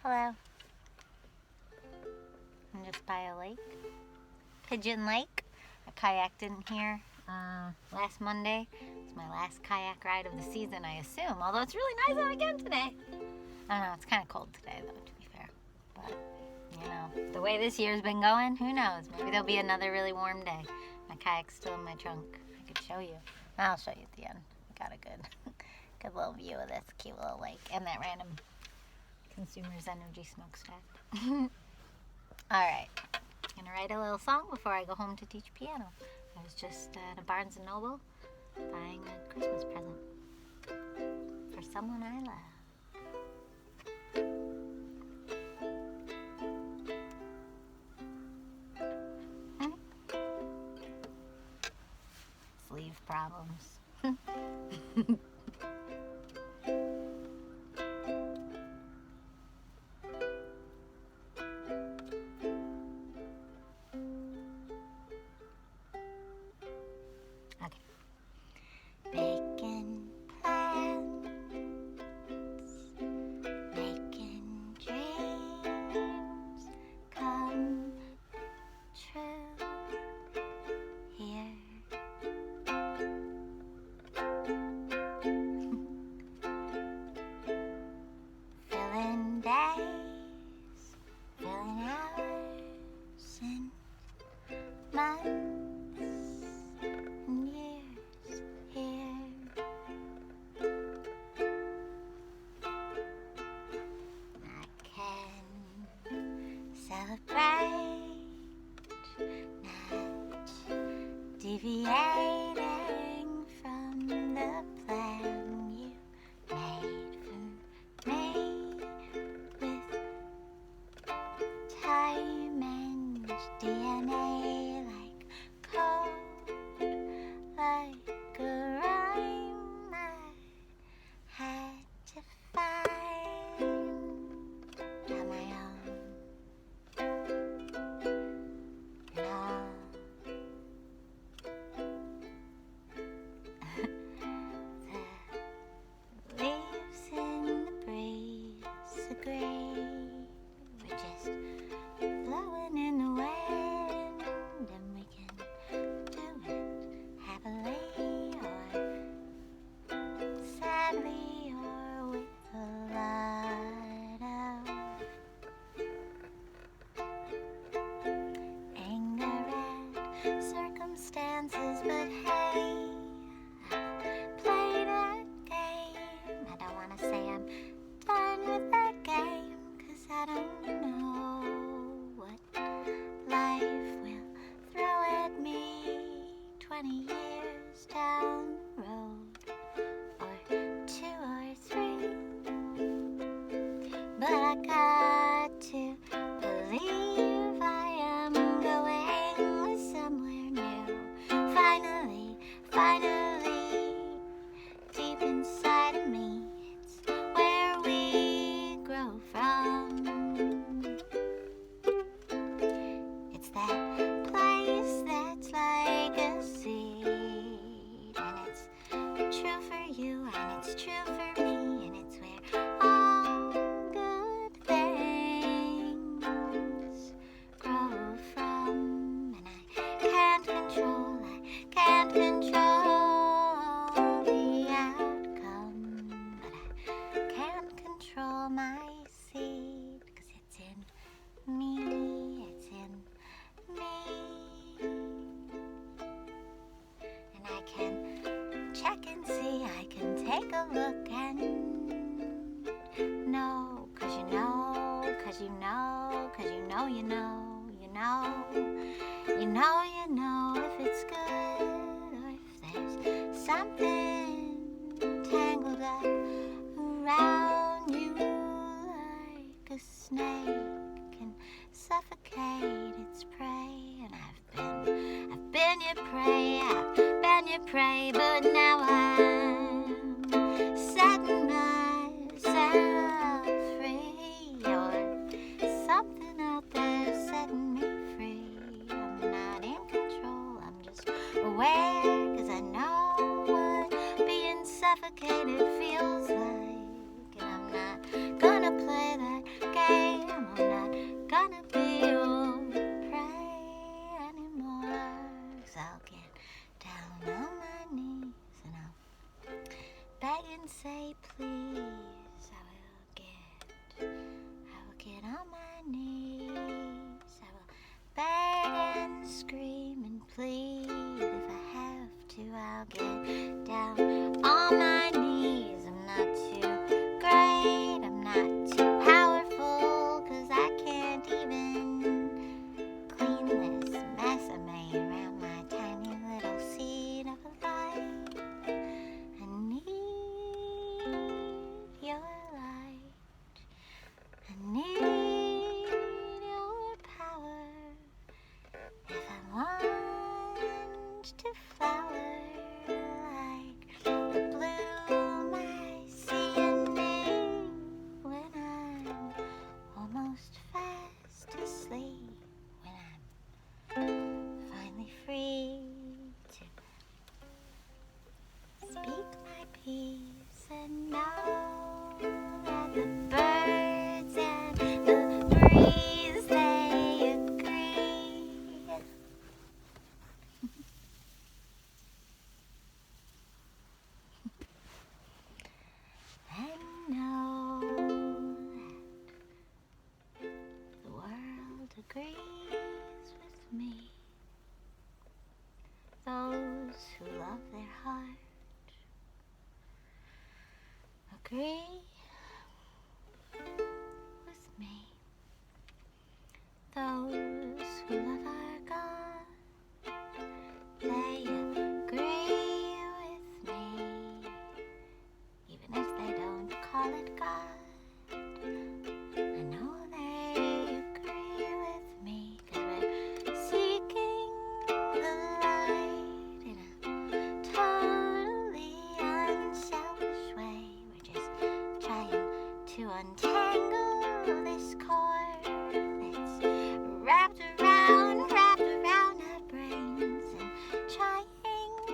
Hello. I'm just by a lake. Pigeon Lake. I kayaked in here last Monday. It's my last kayak ride of the season, I assume. Although it's really nice out again today. I don't know, it's kind of cold today though, to be fair. But, you know, the way this year's been going, who knows? Maybe there'll be another really warm day. My kayak's still in my trunk. I could show you. I'll show you at the end. I got a good little view of this cute little lake and that random Consumer's Energy smokestack. Alright, I'm gonna write a little song before I go home to teach piano. I was just at a Barnes & Noble buying a Christmas present for someone I love. Sleeve problems. Making plans, making dreams come true here. Filling days, filling hours and months and years here. I can celebrate, not deviating from the plan you made for me with time and DNA like code, like a rhyme I had to find on my own. And all the leaves in the breeze agree. We're just blowing in the wind, and we can do it happily or sadly or with a lot of anger at circumstances. But hey, I've played a game. I don't want to say I'm done with that game, 'cause I don't know what life will throw at me 20 years down the road, or 2 or 3. But I got to believe I am going somewhere new. Finally, deep inside of me, it's where we grow from. It's that place that's like a seed, and it's true for you, and it's true for me, and it's where all good things grow from. And I can't control the outcome, but I can control my seed, 'cause it's in me, it's in me. And I can check and see, I can take a look and know, 'cause you know, 'cause you know, 'cause you know, you know, you know, you know, you know if it's good or if there's something tangled up around you like a snake can suffocate its prey. And I've been your prey, but now I'm setting myself free, or something out there setting me free. I'm not in control, I'm just aware, 'cause I know what being suffocated feels like, and I'm not gonna play that game. and say please. I will get on my knees. I will beg and scream and plead. If I have to, I'll get down on my knees. I'm not too great, I'm not too powerful, 'cause I can't even clean this mess I made around my tiny little seed of a life. I need your light. I need your power. If I want to flower like the bloom I see in me when I'm almost fast asleep, when I'm finally free to speak my piece and know that the birds and the breeze, they agree. And know that the world agrees with me. Those who love their heart agree with me. Those who love our God, they agree with me. Even if they don't call it God, I know they agree with me, 'cause we're seeking the light in a totally unselfish way. We're just trying to untangle this cord that's wrapped around our brains, and trying to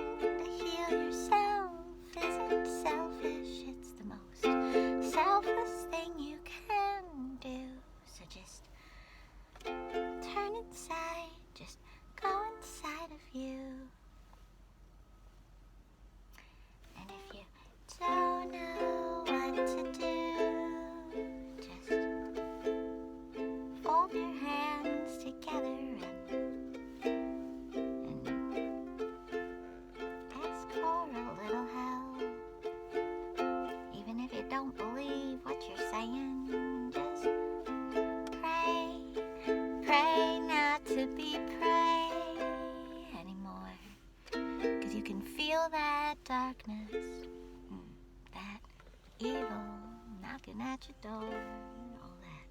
heal yourself isn't selfish. It's the most selfless thing you can do. So just turn inside, just go inside of you. And if you don't know what to do, just fold your hands together and ask for a little help. Even if you don't believe what you're saying, just pray not to be prey anymore. 'Cause you can feel that darkness, that evil knocking at your door, all that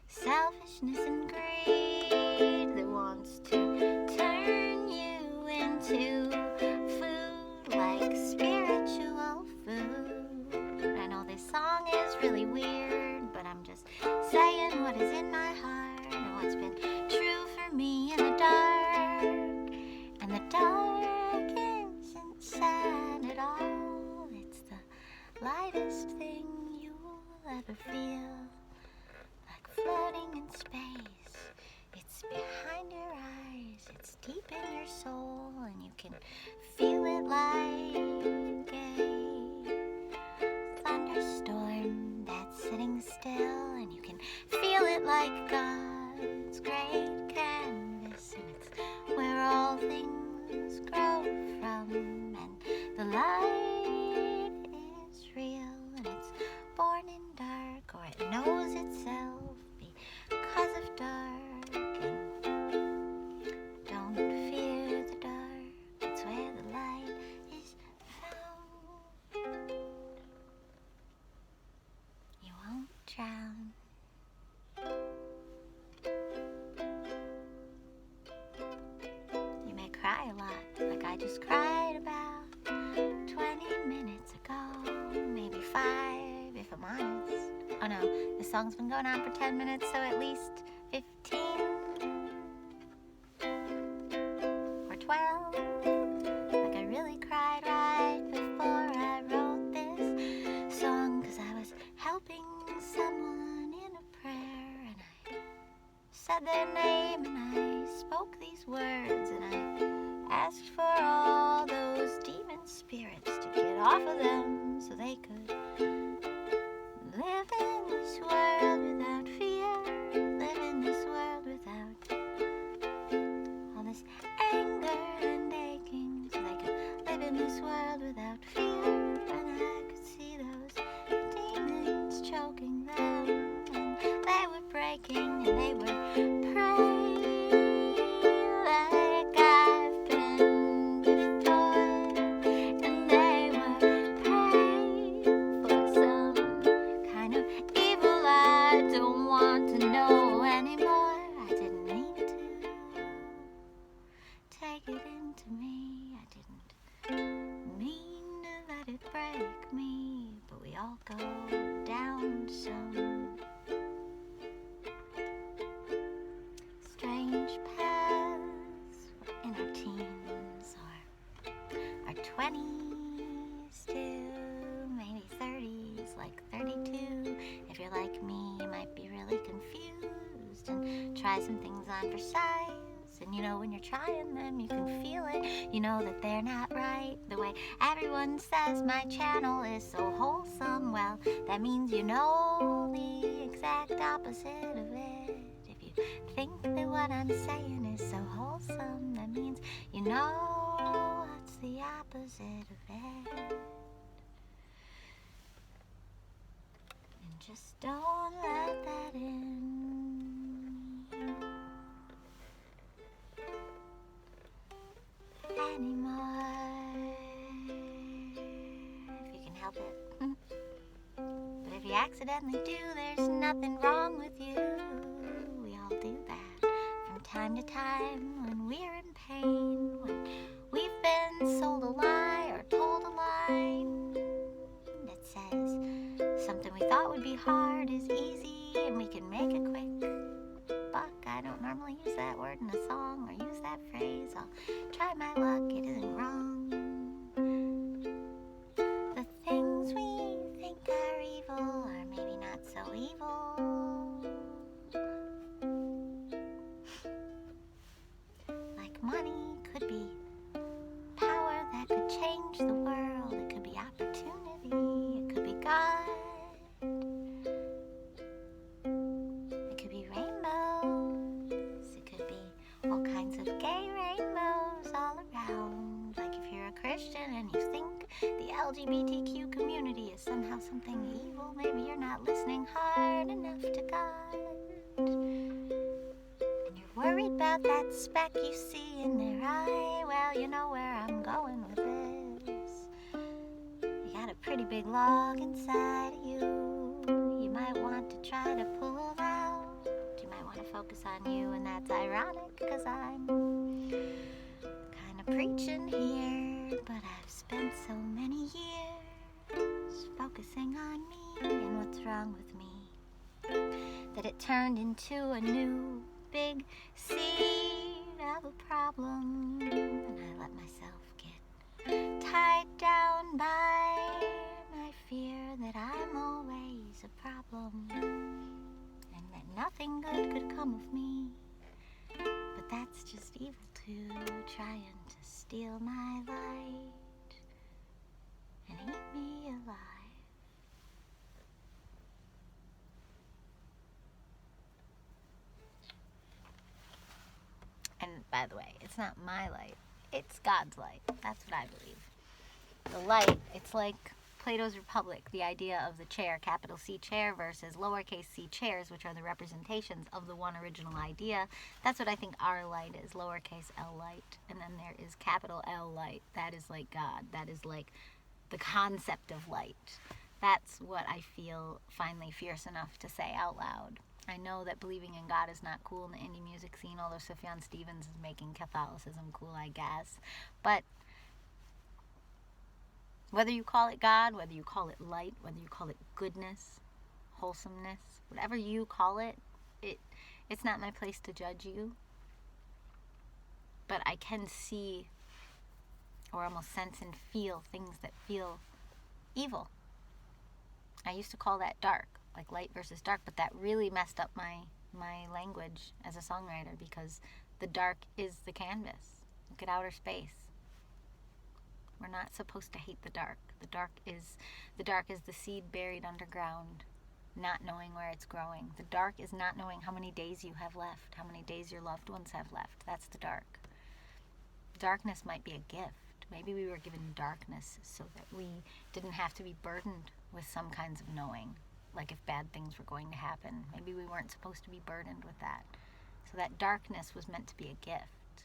selfishness and greed that wants to turn you into food, like spiritual food. I know this song is really weird, but I'm just saying what is in my heart and what's been true for me in the dark. And the dark isn't sad at all. It's the lightest thing you'll ever feel, like floating in space. It's behind your eyes, it's deep in your soul, and you can feel it like a thunderstorm that's sitting still, and you can feel it like God's great canvas, and it's where all things grow from, and the light is real, and it's born in dark, or it knows itself because of dark. And don't fear the dark, it's where the light is found. You won't drown. You may cry a lot, like I just cried about 20 minutes ago, maybe 5 if I'm honest. Oh no, this song's been going on for 10 minutes, so at least 15 or 12. Like I really cried right before I wrote this song, 'cause I was helping someone in a prayer, and I said their name and I spoke these words, and I asked for all those demon spirits to get off of them. so they could live in this world without fear, live in this world without all this anger and aching, so they could live in this world without fear. And I could see those demons choking them, and they were breaking, and they were praying like I've been before, and they were praying for some kind of evil I don't want to know anymore. I didn't mean to take it into me. I didn't mean to let it break me, but we all go down some strange paths in our teens or our 20s too, maybe 30s, like 32. If you're like me, you might be really confused and try some things on for size. And you know, when you're trying them, you can feel it. You know that they're not right. The way everyone says my channel is so wholesome, well, that means you know the exact opposite of it. If you think that what I'm saying is so wholesome, that means you know what's the opposite of it. And just don't let that in. Anymore, if you can help it. But if you accidentally do, there's nothing wrong with you. We all do that from time to time when we're in pain, when we've been sold a lie or told a line that says something we thought would be hard is easy and we can make a quick buck. I don't normally use that word in a song or use that phrase. I'll try my luck, it isn't wrong. The things we think are evil are maybe not so evil. Like money could be power that could change the world. It could be opportunity. It could be God. It could be rainbows. It could be all kinds of gay rainbows all around. Like if you're a Christian and you think the LGBTQ community is somehow something evil, maybe you're not listening hard enough to God. And you're worried about that speck you see in their eye. Well, you know where I'm going with this. You got a pretty big log inside of you. You might want to try to pull out. You might want to focus on you, and that's ironic because I'm kind of preaching here, but I've spent so many years focusing on me and what's wrong with me that it turned into a new big seed of a problem, and I let myself get tied down by my fear that I'm always a problem and that nothing good could come of me. But that's just evil too, trying to steal my light and eat me alive. And by the way, it's not my light, it's God's light. That's what I believe. The light, it's like Plato's Republic, the idea of the chair, capital C chair versus lowercase c chairs, which are the representations of the one original idea. That's what I think our light is, lowercase l light. And then there is capital L light. That is like God. That is like the concept of light. That's what I feel finally fierce enough to say out loud. I know that believing in God is not cool in the indie music scene, although Sufjan Stevens is making Catholicism cool, I guess. But whether you call it God, whether you call it light, whether you call it goodness, wholesomeness, whatever you call it, it's not my place to judge you. But I can see or almost sense and feel things that feel evil. I used to call that dark, like light versus dark, but that really messed up my language as a songwriter, because the dark is the canvas. Look at outer space. We're not supposed to hate the dark. The dark is the seed buried underground, not knowing where it's growing. The dark is not knowing how many days you have left, how many days your loved ones have left. That's the dark. Darkness might be a gift. Maybe we were given darkness so that we didn't have to be burdened with some kinds of knowing, like if bad things were going to happen. Maybe we weren't supposed to be burdened with that. So that darkness was meant to be a gift.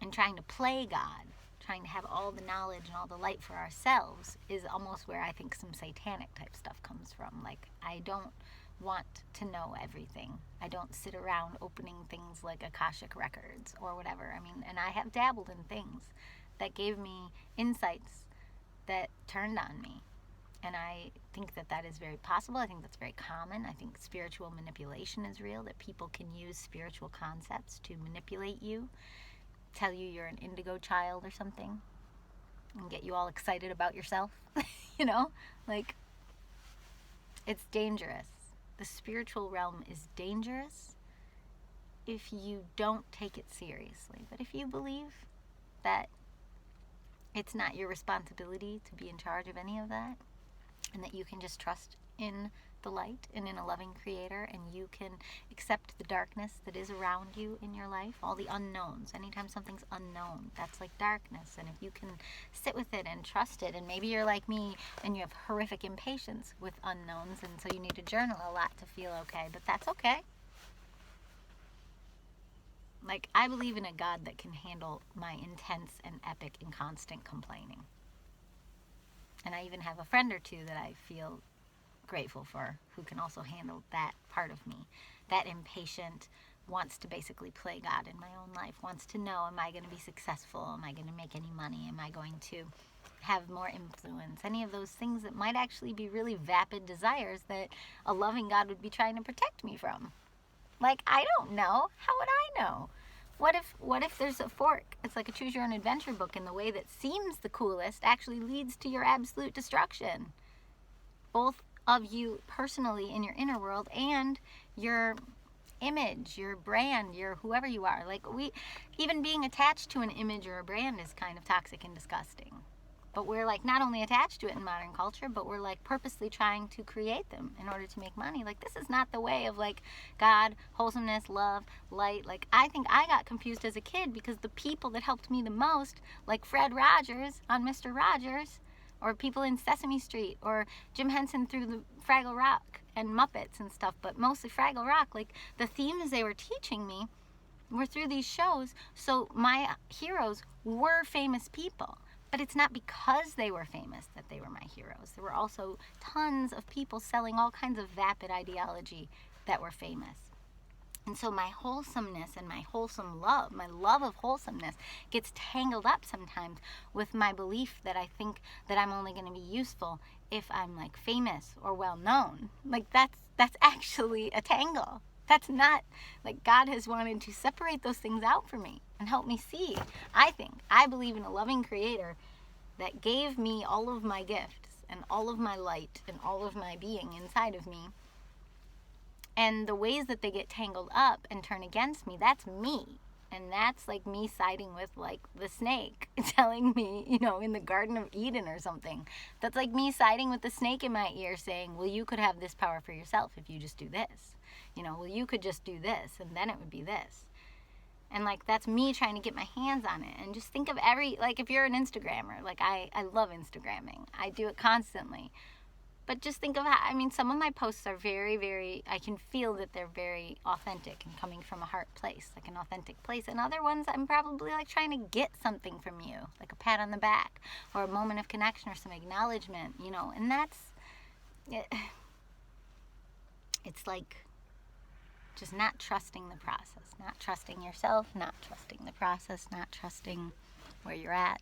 And trying to play God, trying to have all the knowledge and all the light for ourselves is almost where I think some satanic type stuff comes from. Like, I don't want to know everything. I don't sit around opening things like Akashic records or whatever. I mean, and I have dabbled in things that gave me insights that turned on me. And I think that that is very possible. I think that's very common. I think spiritual manipulation is real, that people can use spiritual concepts to manipulate you, tell you you're an indigo child or something, and get you all excited about yourself. You know, like, it's dangerous. The spiritual realm is dangerous if you don't take it seriously. But if you believe that it's not your responsibility to be in charge of any of that, and that you can just trust in the light and in a loving creator, and you can accept the darkness that is around you in your life, all the unknowns. Anytime something's unknown, that's like darkness. And if you can sit with it and trust it, and maybe you're like me and you have horrific impatience with unknowns, and so you need to journal a lot to feel okay, but that's okay. Like, I believe in a God that can handle my intense and epic and constant complaining. And I even have a friend or two that I feel grateful for, who can also handle that part of me. That impatient, wants to basically play God in my own life, wants to know, am I going to be successful? Am I going to make any money? Am I going to have more influence? Any of those things that might actually be really vapid desires that a loving God would be trying to protect me from. Like, I don't know. How would I know? What if there's a fork? It's like a choose your own adventure book, and the way that seems the coolest actually leads to your absolute destruction. Both of you personally in your inner world and your image, your brand, your whoever you are. Like, even being attached to an image or a brand is kind of toxic and disgusting. But we're like not only attached to it in modern culture, but we're like purposely trying to create them in order to make money. Like, this is not the way of like God, wholesomeness, love, light. Like, I think I got confused as a kid because the people that helped me the most, like Fred Rogers on Mr. Rogers, or people in Sesame Street, or Jim Henson through the Fraggle Rock and Muppets and stuff, but mostly Fraggle Rock, like the themes they were teaching me were through these shows. So my heroes were famous people. But it's not because they were famous that they were my heroes. There were also tons of people selling all kinds of vapid ideology that were famous. And so my wholesomeness and my wholesome love, my love of wholesomeness, gets tangled up sometimes with my belief that I think that I'm only going to be useful if I'm like famous or well known. Like, that's actually a tangle. That's not, like, God has wanted to separate those things out for me and help me see. I believe in a loving creator that gave me all of my gifts and all of my light and all of my being inside of me. And the ways that they get tangled up and turn against me, that's me. And that's like me siding with like the snake telling me, you know, in the Garden of Eden or something. That's like me siding with the snake in my ear saying, well, you could have this power for yourself if you just do this. You know, well, you could just do this and then it would be this. And like, that's me trying to get my hands on it. And just think of like if you're an Instagrammer, like I love Instagramming. I do it constantly. But just think of how, some of my posts are very, very, I can feel that they're very authentic and coming from a heart place, like an authentic place. And other ones, I'm probably like trying to get something from you, like a pat on the back or a moment of connection or some acknowledgement, you know. And it's like just not trusting the process, not trusting yourself, not trusting the process, not trusting where you're at.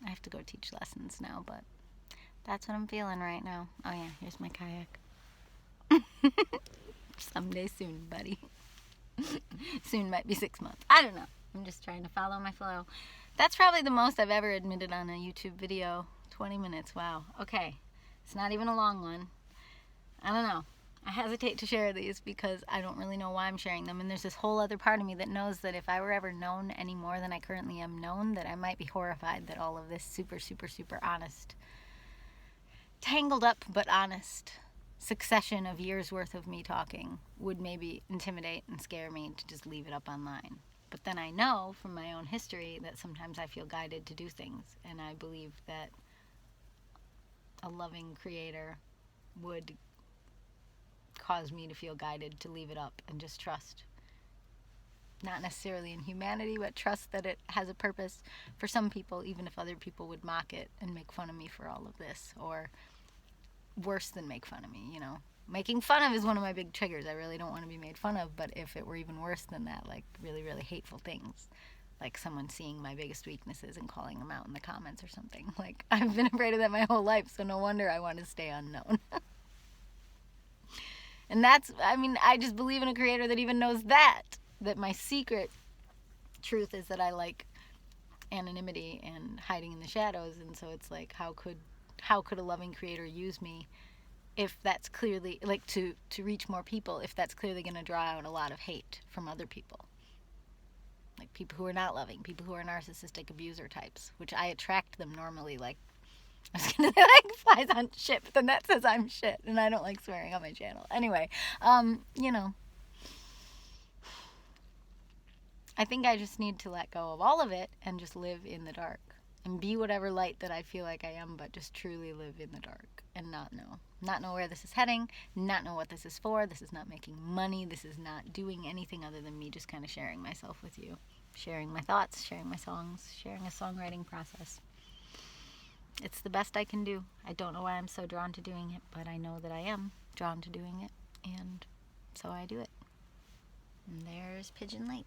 I have to go teach lessons now, but that's what I'm feeling right now. Oh yeah, here's my kayak. Someday soon, buddy. Soon might be 6 months. I don't know. I'm just trying to follow my flow. That's probably the most I've ever admitted on a YouTube video. 20 minutes, wow. Okay. It's not even a long one. I don't know. I hesitate to share these because I don't really know why I'm sharing them, and there's this whole other part of me that knows that if I were ever known any more than I currently am known, that I might be horrified that all of this super, super, super honest, tangled up but honest succession of years worth of me talking would maybe intimidate and scare me to just leave it up online. But then I know from my own history that sometimes I feel guided to do things, and I believe that a loving creator would cause me to feel guided to leave it up and just trust. Not necessarily in humanity, but trust that it has a purpose for some people, even if other people would mock it and make fun of me for all of this, or worse than make fun of me, you know. Making fun of is one of my big triggers. I really don't want to be made fun of, but if it were even worse than that, like really, really hateful things, like someone seeing my biggest weaknesses and calling them out in the comments or something. Like, I've been afraid of that my whole life, so no wonder I want to stay unknown. And that's, I mean, I just believe in a creator that even knows that my secret truth is that I like anonymity and hiding in the shadows, and so it's like, how could a loving creator use me if that's clearly, like, to reach more people, if that's clearly going to draw out a lot of hate from other people, like people who are not loving, people who are narcissistic abuser types, which I attract them normally. Like, I was gonna say, like, flies on shit, but then that says I'm shit, and I don't like swearing on my channel. Anyway, you know, I think I just need to let go of all of it and just live in the dark and be whatever light that I feel like I am, but just truly live in the dark and not know where this is heading, not know what this is for. This is not making money. This is not doing anything other than me just kind of sharing myself with you, sharing my thoughts, sharing my songs, sharing a songwriting process. It's the best I can do. I don't know why I'm so drawn to doing it, but I know that I am drawn to doing it, and so I do it. And there's Pigeon Lake.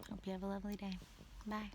Hope you have a lovely day. Bye.